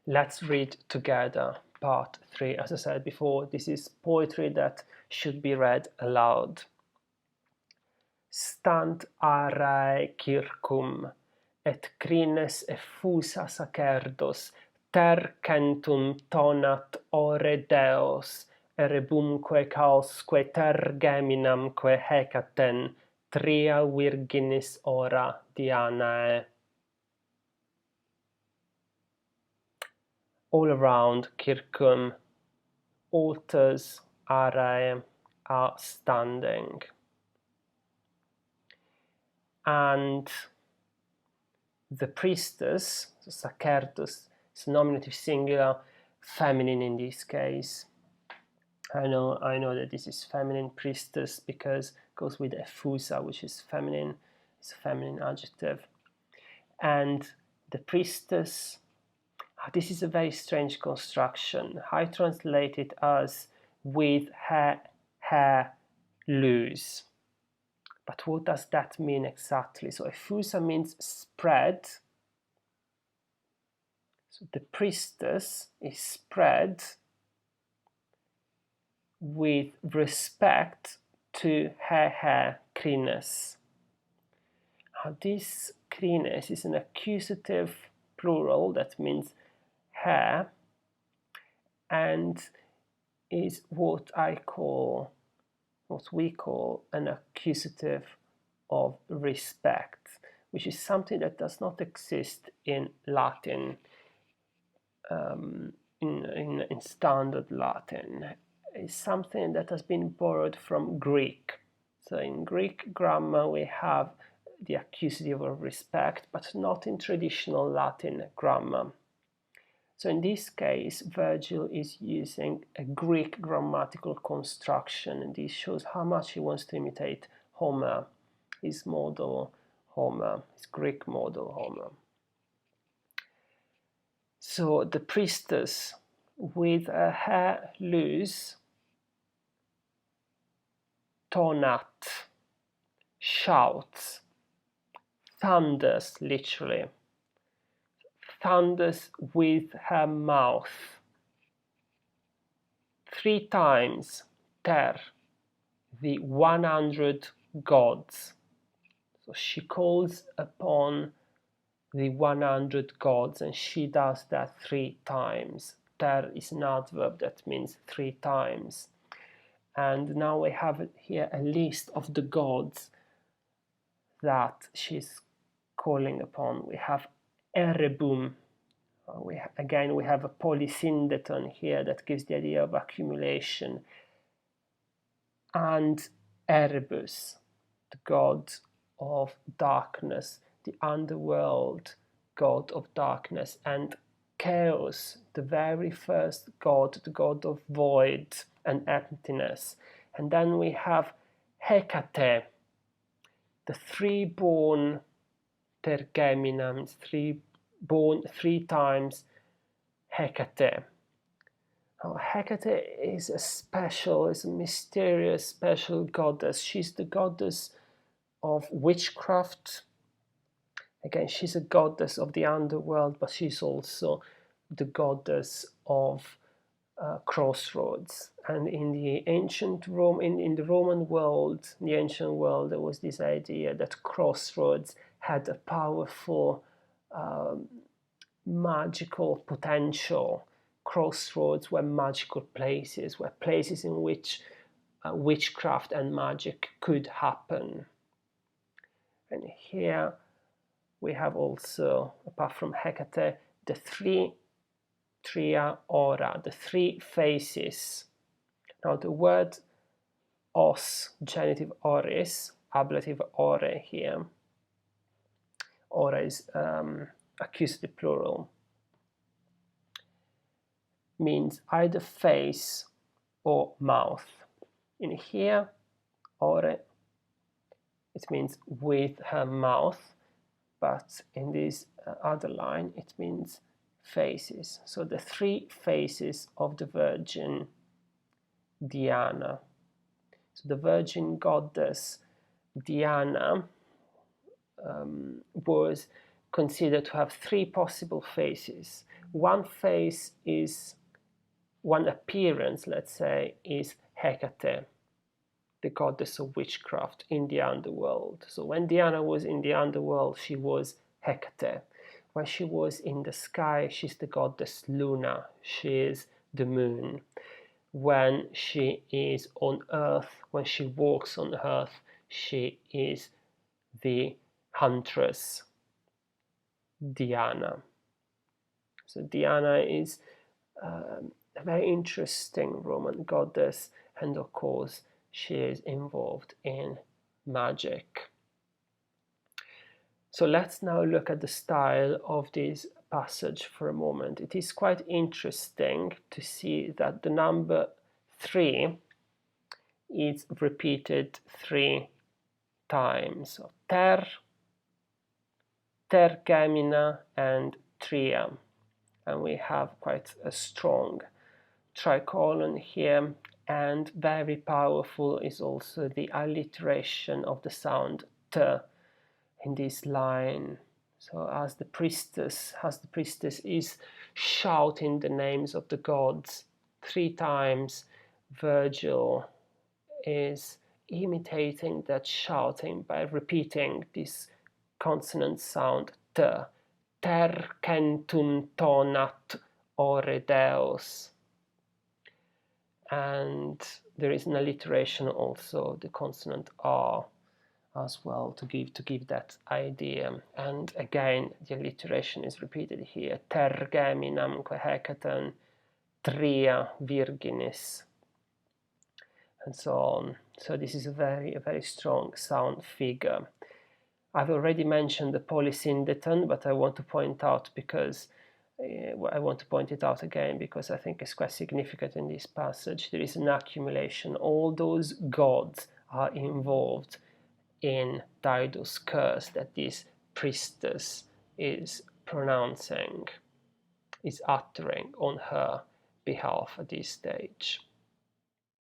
Let's read together part 3. As I said before, this is poetry that should be read aloud. Stant arae circum, et crines effusa sacerdos, ter centum tonat ore Deos, erebumque causque ter geminamque hecaten, tria virginis ora Dianae. All around Circum, altars arae are standing. And the priestess, so sacerdos, is nominative singular, feminine in this case. I know that this is feminine priestess because it goes with effusa, which is feminine. It's a feminine adjective. And the priestess, this is a very strange construction. I translate it as with her hair loose. But what does that mean exactly? So effusa means spread. So the priestess is spread with respect to her hair crines. Now this crines is an accusative plural that means hair and is what we call an accusative of respect, which is something that does not exist in Latin, in standard Latin. It's something that has been borrowed from Greek. So in Greek grammar we have the accusative of respect, but not in traditional Latin grammar. So in this case, Vergil is using a Greek grammatical construction, and this shows how much he wants to imitate Homer, his model Homer, his Greek model Homer. So the priestess with her hair loose, tonat, shouts, thunders literally, thunders with her mouth 3 times ter, the 100 gods. So she calls upon the 100 gods and she does that 3 times. Ter is an adverb that means 3 times. And now we have here a list of the gods that she's calling upon. We have Erebum. We have a polysyndeton here that gives the idea of accumulation. And Erebus, the god of darkness, the underworld god of darkness, and Chaos, the very first god, the god of void and emptiness. And then we have Hecate, the 3-born tergeminans, 3 times Hecate. Now, Hecate is a mysterious, special goddess. She's the goddess of witchcraft. Again, she's a goddess of the underworld, but she's also the goddess of crossroads. And in the ancient Rome, in the Roman world, in the ancient world, there was this idea that crossroads had a powerful magical potential. Crossroads were magical places, were places in which witchcraft and magic could happen. And here we have also, apart from Hecate, the 3 tria ora, the 3 faces. Now the word os, genitive oris, ablative ore here. Ora is accusative plural. Means either face or mouth. In here, ore, it means with her mouth, but in this other line, it means faces. So the 3 faces of the Virgin Diana. So the Virgin Goddess Diana was considered to have 3 possible faces. One face is, one appearance, let's say, is Hecate, the goddess of witchcraft in the underworld. So when Diana was in the underworld, she was Hecate. When she was in the sky, she's the goddess Luna. She is the moon. When she is on earth, when she walks on earth, she is the huntress, Diana. So Diana is a very interesting Roman goddess, and of course she is involved in magic. So let's now look at the style of this passage for a moment. It is quite interesting to see that the number 3 is repeated 3 times. So tergemina, and tria. And we have quite a strong tricolon here, and very powerful is also the alliteration of the sound t in this line. So as the priestess is shouting the names of the gods 3 times, Vergil is imitating that shouting by repeating this consonant sound t. Ter centum tonat ore Deus. And there is an alliteration also, the consonant R as well, to give that idea. And again, the alliteration is repeated here. Ter geminam Hecaton tria virginis, and so on. So this is a very strong sound figure. I've already mentioned the polysyndeton, but I want to point out because I want to point it out again because I think it's quite significant in this passage. There is an accumulation. All those gods are involved in Dido's curse that this priestess is pronouncing, is uttering on her behalf at this stage.